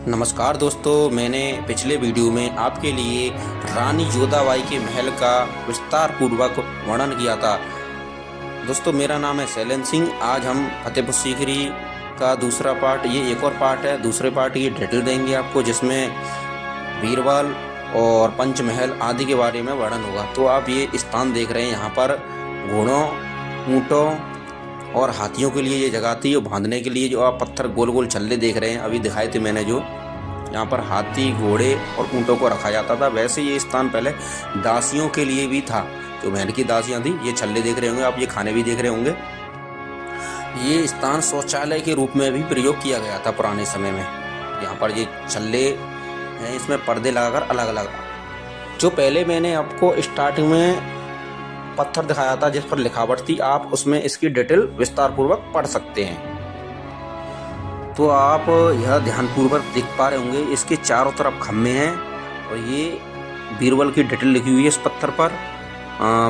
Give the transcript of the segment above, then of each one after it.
नमस्कार दोस्तों, मैंने पिछले वीडियो में आपके लिए रानी जोधाबाई के महल का विस्तार पूर्वक वर्णन किया था। दोस्तों, मेरा नाम है शैलेंद्र सिंह। आज हम फतेहपुर सीकरी का दूसरा पार्ट, ये एक और पार्ट है, दूसरे पार्ट की डिटेल देंगे आपको, जिसमें बीरबल और पंचमहल आदि के बारे में वर्णन होगा। तो आप ये स्थान देख रहे हैं, यहाँ पर घोड़ों, ऊँटों और हाथियों के लिए ये जगह थी। और बांधने के लिए जो आप पत्थर गोल गोल छल्ले देख रहे हैं, अभी दिखाए थे मैंने, जो यहाँ पर हाथी, घोड़े और ऊँटों को रखा जाता था। वैसे ये स्थान पहले दासियों के लिए भी था, जो महल की दासियाँ थी। ये छल्ले देख रहे होंगे आप, ये खाने भी देख रहे होंगे। ये स्थान शौचालय के रूप में भी प्रयोग किया गया था पुराने समय में। यहाँ पर ये छल्ले हैं, इसमें पर्दे लगाकर अलग अलग। जो पहले मैंने आपको स्टार्टिंग में पत्थर दिखाया था जिस पर लिखावट थी, आप उसमें इसकी डिटेल विस्तार पूर्वक पढ़ सकते हैं। तो आप यह ध्यानपूर्वक देख पा रहे होंगे, इसके चारों तरफ खम्भे हैं और ये बीरबल की डिटेल लिखी हुई है इस पत्थर पर।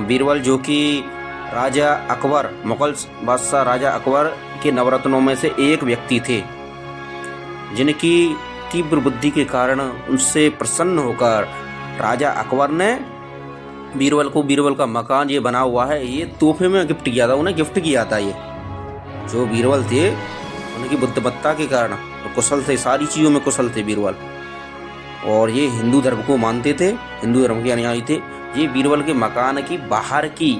बीरबल जो कि राजा अकबर, मुगल बादशाह राजा अकबर के नवरत्नों में से एक व्यक्ति थे, जिनकी तीव्र बुद्धि के कारण उनसे प्रसन्न होकर राजा अकबर ने बीरबल का मकान ये बना हुआ है, ये तोहफे में गिफ्ट किया था, उन्हें गिफ्ट किया था। ये जो बीरबल थे, उनकी बुद्धिमत्ता के कारण तो कुशल थे, सारी चीज़ों में कुशल थे बीरबल। और ये हिंदू धर्म को मानते थे, हिंदू धर्म के अनुयायी थे। ये बीरबल के मकान की बाहर की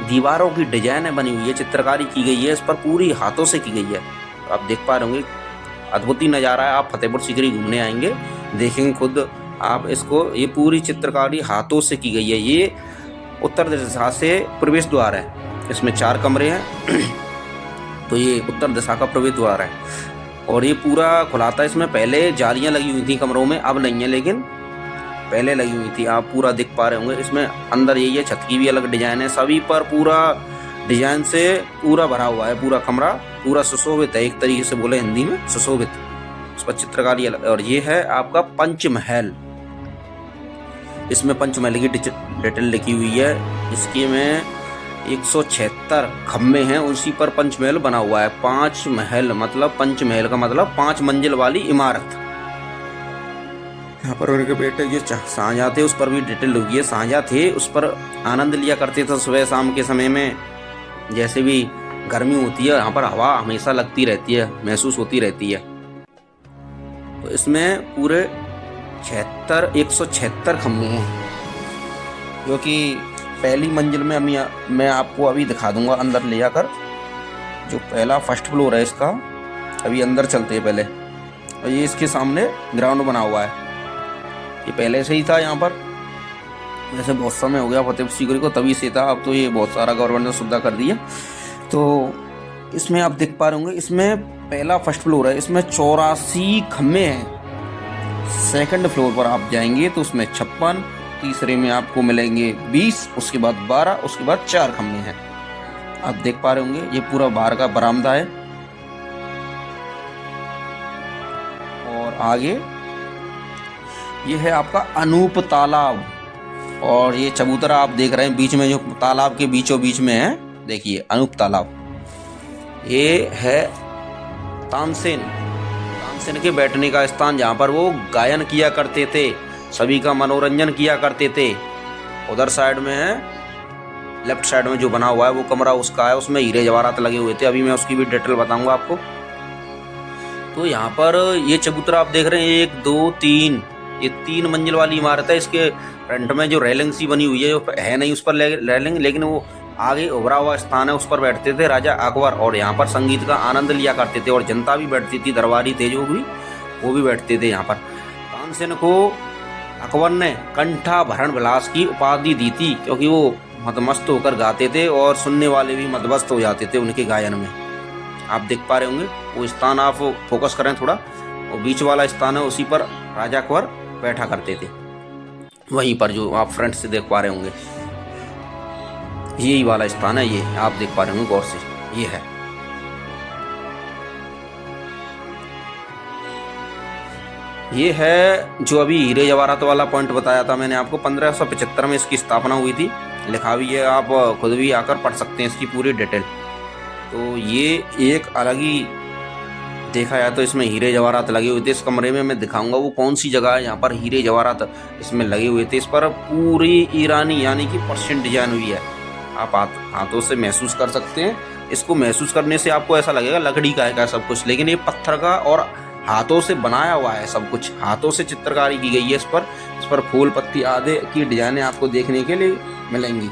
दीवारों की डिजाइन बनी हुई है, चित्रकारी की गई है, इस पर पूरी हाथों से की गई है। तो आप देख पा रहे होंगे, अद्भुत ही नज़ारा है। आप फतेहपुर सीकरी घूमने आएंगे, देखेंगे खुद आप इसको। ये पूरी चित्रकारी हाथों से की गई है। ये उत्तर दिशा से प्रवेश द्वार है, इसमें 4 कमरे हैं। तो ये उत्तर दिशा का प्रवेश द्वार है और ये पूरा खुला था। इसमें पहले जालियां लगी हुई थी कमरों में, अब नहीं है, लेकिन पहले लगी हुई थी। आप पूरा देख पा रहे होंगे। इसमें अंदर यही है, छत की भी अलग डिजाइन है, सभी पर पूरा डिजाइन से पूरा भरा हुआ है। पूरा कमरा पूरा सुशोभित है, एक तरीके से बोले हिंदी में सुशोभित, उस पर चित्रकारी अलग। और ये है आपका पंचमहल। इसमें पंचमहल की डिटेल लिखी हुई है। इसके में 176 खम्भे हैं, उसी पर पंचमहल बना हुआ है। 5 महल मतलब, पंचमहल का मतलब 5 मंजिल वाली इमारत। यहाँ पर उनके बेटे जो शाहजहाँ थे, उस पर भी डिटेल हुई है। शाहजहाँ थे, उस पर आनंद लिया करते थे सुबह शाम के समय में। जैसे भी गर्मी होती है, यहाँ पर हवा हमेशा लगती रहती है, महसूस होती रहती है। तो इसमें पूरे 176 खम्भे हैं, जो कि पहली मंजिल में मैं आपको अभी दिखा दूंगा अंदर ले जाकर। जो पहला फर्स्ट फ्लोर है इसका, अभी अंदर चलते हैं पहले। और ये इसके सामने ग्राउंड बना हुआ है, ये पहले से ही था यहाँ पर। जैसे बहुत समय हो गया फतेहपुर सीकरी को, तभी से था। अब तो ये बहुत सारा गवर्नमेंट ने सुविधा कर दी है। तो इसमें आप देख पा रहे होंगे, इसमें पहला फर्स्ट फ्लोर है, इसमें 84 खम्भे हैं। सेकंड फ्लोर पर आप जाएंगे तो उसमें 56, तीसरे में आपको मिलेंगे 20, उसके बाद 12, उसके बाद 4 खम्भे हैं। आप देख पा रहे होंगे, ये पूरा बाहर का बरामदा है। और आगे ये है आपका अनूप तालाब। और ये चबूतरा आप देख रहे हैं बीच में, जो तालाब के बीचों बीच में है, देखिए अनूप तालाब। ये है तानसेन के बैठने का स्थान, जहाँ पर वो गायन किया करते थे, सभी का मनोरंजन किया करते थे। उधर साइड में है, लेफ्ट साइड में जो बना हुआ है वो कमरा उसका है, उसमें हीरे जवाहरात लगे हुए थे। अभी मैं उसकी भी डिटेल बताऊंगा आपको। तो यहाँ पर ये चबूतरा आप देख रहे हैं, 1 2 3, ये 3 मंजिल वाली इमारत है। इसके फ्रंट में जो रेलिंग सी बनी हुई है, जो है नहीं उस पर रेलिंग, लेकिन वो आगे उभरा हुआ स्थान है, उस पर बैठते थे राजा अकबर। और यहाँ पर संगीत का आनंद लिया करते थे, और जनता भी बैठती थी, दरबारी थे जो भी, वो भी बैठते थे यहाँ पर। तानसेन को अकबर ने कंठाभरण विलास की उपाधि दी थी, क्योंकि वो मदमस्त होकर गाते थे और सुनने वाले भी मदमस्त हो जाते थे उनके गायन में। आप देख पा रहे होंगे वो स्थान, आप फोकस करें थोड़ा, वो बीच वाला स्थान है, उसी पर राजा अकबर बैठा करते थे। वहीं पर जो आप फ्रंट से देख पा रहे होंगे, यही वाला स्थान है, ये आप देख पा रहे होंगे गौर से, ये है। ये है जो अभी हीरे जवाहरात वाला पॉइंट बताया था मैंने आपको। 1575 में इसकी स्थापना हुई थी, लिखा भी है, आप खुद भी आकर पढ़ सकते हैं इसकी पूरी डिटेल। तो ये एक अलग ही देखा जाए तो इसमें हीरे जवाहरात लगे हुए थे। इस कमरे में मैं दिखाऊंगा वो कौन सी जगह है यहाँ पर हीरे जवाहरात इसमें लगे हुए थे। इस पर पूरी ईरानी यानी कि पर्शियन डिजाइन हुई है। आप हाथों से महसूस कर सकते हैं। इसको महसूस करने से आपको ऐसा लगेगा लकड़ी का है क्या सब कुछ, लेकिन ये पत्थर का और हाथों से बनाया हुआ है। सब कुछ हाथों से चित्रकारी की गई है। इस पर फूल पत्ती आदि की डिजाइनें आपको देखने के लिए मिलेंगी।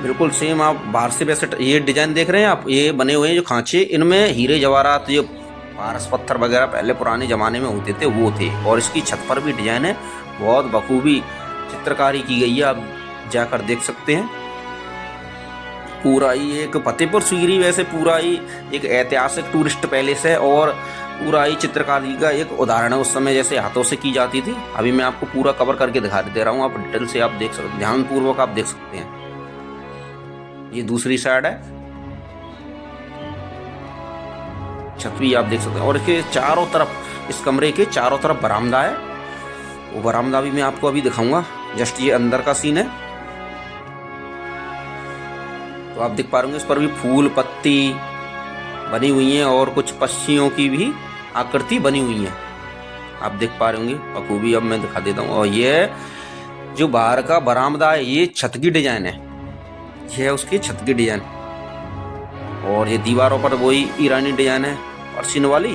बिल्कुल सेम आप बाहर से वैसे ये डिजाइन देख रहे हैं आप, ये बने हुए हैं जो खांचे, इनमें हीरे जवाहरात जो पारस पत्थर वगैरह पहले पुराने ज़माने में होते थे वो थे। और इसकी छत पर भी डिजाइन है, बहुत बखूबी चित्रकारी की गई है, आप जाकर देख सकते हैं। पूरा ही एक फतेहपुर सीकरी वैसे पूरा ही एक ऐतिहासिक टूरिस्ट पैलेस है और पूरा ही चित्रकारी का एक उदाहरण है। उस समय जैसे हाथों से की जाती थी। अभी मैं आपको पूरा कवर करके दिखा दे रहा हूँ, आप डिटेल से आप देख सकते, ध्यानपूर्वक आप देख सकते हैं। ये दूसरी साइड है, छत भी आप देख सकते हैं। और इसके चारों तरफ, इस कमरे के चारों तरफ बरामदा है। वो बरामदा भी मैं आपको अभी दिखाऊंगा। जस्ट ये अंदर का सीन है, तो आप देख पा रहे होंगे इस पर भी फूल पत्ती बनी हुई हैं और कुछ पक्षियों की भी आकृति बनी हुई है, आप देख पा रहे होंगे बखूबी। अब मैं दिखा देता हूँ। और ये जो बाहर का बरामदा है ये छत की डिजाइन है, ये है उसकी छत की डिजाइन। और ये दीवारों पर वही ईरानी डिजाइन है पर्शियन वाली,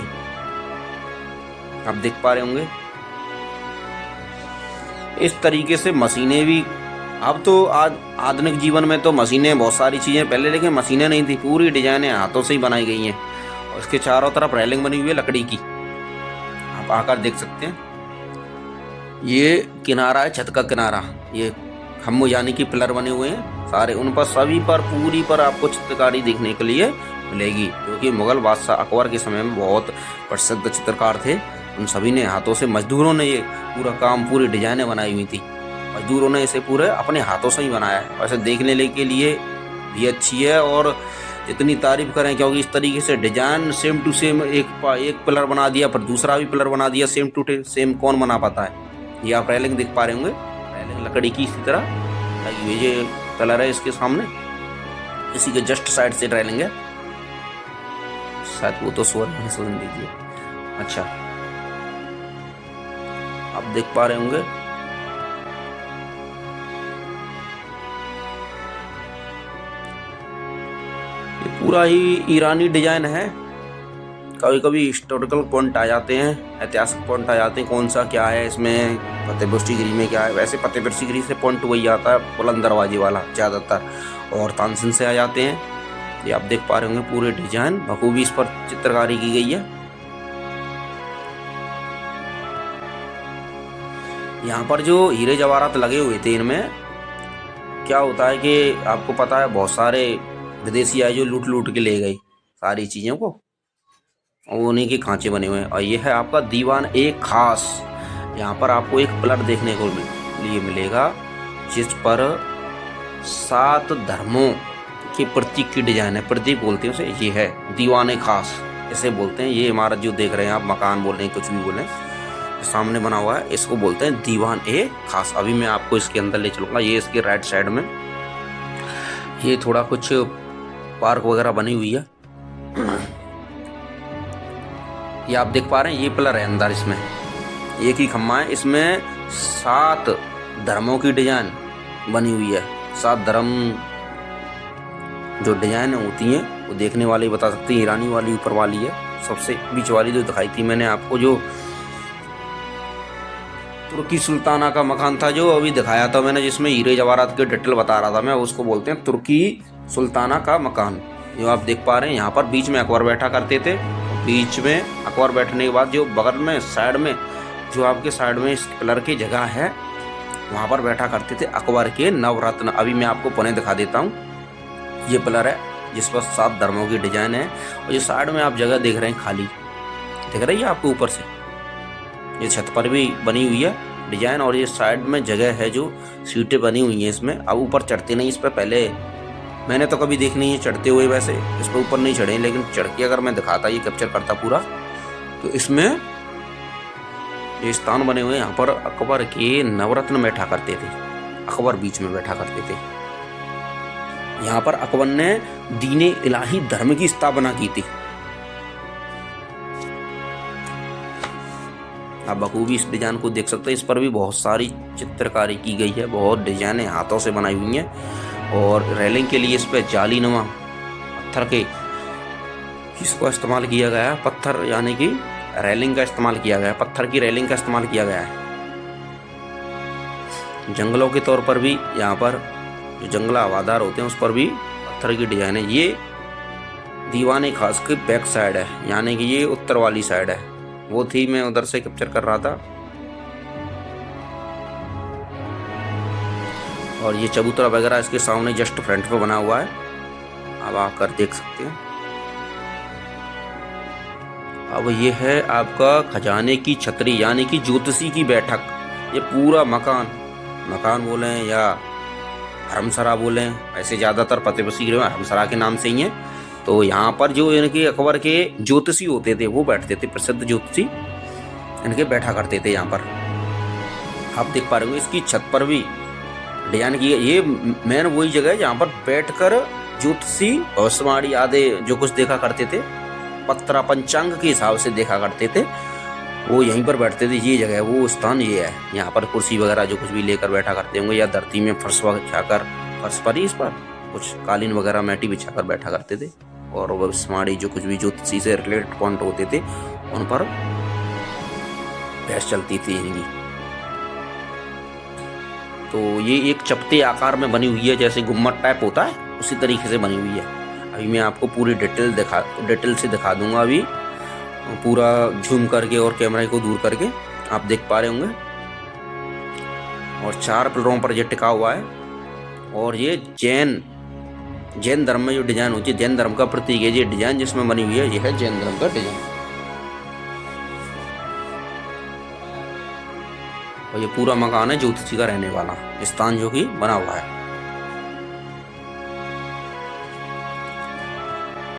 आप देख पा रहे होंगे। इस तरीके से मशीनें भी, अब तो आज आधुनिक जीवन में तो मशीनें बहुत सारी चीज़ें, पहले लेकिन मशीनें नहीं थी, पूरी डिजाइनें हाथों से ही बनाई गई हैं। और इसके चारों तरफ रेलिंग बनी हुई है लकड़ी की, आप आकर देख सकते हैं। ये किनारा है छत का किनारा, ये खम्भों यानी कि पिलर बने हुए हैं सारे, उन पर सभी पर पूरी पर आपको चित्रकारी देखने के लिए मिलेगी, क्योंकि मुगल बादशाह अकबर के समय में बहुत प्रसिद्ध चित्रकार थे। उन सभी ने हाथों से, मजदूरों ने ये पूरा काम, पूरी डिजाइनें बनाई हुई थी। मजदूरों ने इसे पूरे अपने हाथों से ही बनाया है। वैसे देखने के लिए भी अच्छी है और इतनी तारीफ करें, क्योंकि इस तरीके से डिजाइन सेम टू सेम, एक पिलर बना दिया पर दूसरा भी पिलर बना दिया, सेम टू सेम कौन बना पाता है। ये आप रेलिंग देख पा रहे होंगे, रेलिंग लकड़ी की इसी तरह लगी हुई। ये पिलर है इसके सामने, इसी के जस्ट साइड से रेलिंग है, शायद वो तो स्वर नहीं सुन दीजिए। अच्छा, आप देख पा रहे होंगे ये पूरा ही ईरानी डिजाइन है। कभी कभी हिस्टोरिकल पॉइंट आ जाते हैं, ऐतिहासिक पॉइंट आ जाते हैं, कौन सा क्या है इसमें, फतेहपुर सीकरी में क्या है। वैसे फतेहपुर सीकरी से पॉइंट वही आता है बुलंद दरवाजे वाला ज़्यादातर, और तानसेन से आ जाते हैं। ये आप देख पा रहे होंगे पूरे डिजाइन बखूबी इस पर चित्रकारी की गई है। यहाँ पर जो हीरे जवाहरात लगे हुए थे, इनमें क्या होता है कि आपको पता है बहुत सारे विदेशी आए जो लूट लूट के ले गए सारी चीज़ों को, और उन्हीं के खांचे बने हुए हैं। और ये है आपका दीवान ए खास। यहाँ पर आपको एक पिलर देखने को लिए मिलेगा जिस पर 7 धर्मों के प्रतीक की डिजाइन है, प्रतीक बोलते हैं उसे। ये है दीवान ए खास, इसे बोलते हैं। ये इमारत जो देख रहे हैं आप, मकान बोल रहे हैं, कुछ भी बोलें, सामने बना हुआ है, इसको बोलते हैं दीवान ए खास। अभी मैं आपको इसके अंदर ले चलूँगा। ये इसके राइट साइड में ये थोड़ा कुछ पार्क वगैरह बनी हुई है, ये आप देख पा रहे हैं। ये पिलर है अंदर, इसमें एक ही खम्मा है, इसमें 7 धर्मों की डिजाइन बनी हुई है। 7 धर्म जो डिजाइन होती हैं वो देखने वाले बता सकते हैं। ईरानी वाली ऊपर वाली है, सबसे बीच वाली जो दिखाई थी मैंने आपको, जो तुर्की सुल्ताना का मकान था जो अभी दिखाया था मैंने, जिसमें हीरे जवाहरात के डिटेल बता रहा था मैं, उसको बोलते हैं तुर्की सुल्ताना का मकान। जो आप देख पा रहे हैं यहाँ पर बीच में अकबर बैठा करते थे। बीच में अकबर बैठने के बाद जो बगल में साइड में, जो आपके साइड में इस पिलर की जगह है, वहाँ पर बैठा करते थे अकबर के नवरत्न। अभी मैं आपको पुनः दिखा देता हूँ। ये पिलर है जिस पर 7 धर्मों की डिजाइन है। और ये साइड में आप जगह देख रहे हैं खाली, दिख रही है आपको ऊपर से, ये छत पर भी बनी हुई है डिजाइन। और ये साइड में जगह है जो सीटें बनी हुई हैं इसमें। अब ऊपर चढ़ते नहीं, इस पर पहले मैंने तो कभी देखी नहीं है चढ़ते हुए, वैसे इस पर ऊपर नहीं चढ़े, लेकिन चढ़ के अगर मैं दिखाता, ये कैप्चर करता पूरा, तो इसमें ये स्थान बने हुए हैं। यहाँ पर अकबर के नवरत्न बैठा करते थे, अकबर बीच में बैठा करते थे। यहाँ पर अकबर ने दीने इलाही धर्म की स्थापना की थी। आप बखूबी इस डिजाइन को देख सकते हैं। इस पर भी बहुत सारी चित्रकारी की गई है, बहुत डिजाइनें हाथों से बनाई हुई हैं। और रेलिंग के लिए इस पर जालीनुमा पत्थर के इसको इस्तेमाल किया गया है। पत्थर यानी कि रेलिंग का इस्तेमाल किया गया है, पत्थर की रेलिंग का इस्तेमाल किया गया है। जंगलों के तौर पर भी यहाँ पर जो जंगला हवादार होते हैं उस पर भी पत्थर की डिजाइन है। ये दीवाने खास की बैक साइड है, यानी कि ये उत्तर वाली साइड है। वो थी, मैं उधर से कैप्चर कर रहा था। और ये चबूतरा वगैरह इसके सामने जस्ट फ्रंट पे बना हुआ है, आप आकर देख सकते हैं। अब ये है आपका खजाने की छतरी यानी कि ज्योतिषी की बैठक। ये पूरा मकान बोलें या हरमसरा बोलें, ऐसे ज़्यादातर फतेहपुर हरमसरा के नाम से ही है। तो यहाँ पर जो इनके अकबर के ज्योतिषी होते थे वो बैठते थे, प्रसिद्ध ज्योतिषी इनके बैठा करते थे यहाँ पर। आप देख पा रहे हो इसकी छत पर भी डिजाइन की। ये मेन वही जगह है जहाँ पर बैठकर ज्योतिषी भविष्यवाणी आदि जो कुछ देखा करते थे, पत्रा पंचांग के हिसाब से देखा करते थे, वो यहीं पर बैठते थे। ये जगह, वो स्थान ये है। यहाँ पर कुर्सी वगैरह जो कुछ भी लेकर बैठा करते होंगे, या धरती में फर्श बिछाकर, फर्श पर ही इस पर कुछ कालीन वगैरह मैटी बिछाकर बैठा करते थे। और भविष्यवाणी जो कुछ भी ज्योतिषी से रिलेटेड पॉइंट होते थे उन पर बहस चलती थी इनकी। तो ये एक चपटे आकार में बनी हुई है, जैसे गुम्मट टाइप होता है उसी तरीके से बनी हुई है। अभी मैं आपको पूरी डिटेल से दिखा दूंगा, अभी पूरा झूम करके और कैमरे को दूर करके आप देख पा रहे होंगे। और 4 पिलरों पर ये टिका हुआ है। और ये जैन धर्म में जो डिजाइन होती है, जैन धर्म का प्रतीक है ये डिजाइन जिसमें बनी हुई है, ये है जैन धर्म का डिजाइन। और ये पूरा मकान है ज्योतिषी का रहने वाला स्थान जो कि बना हुआ है।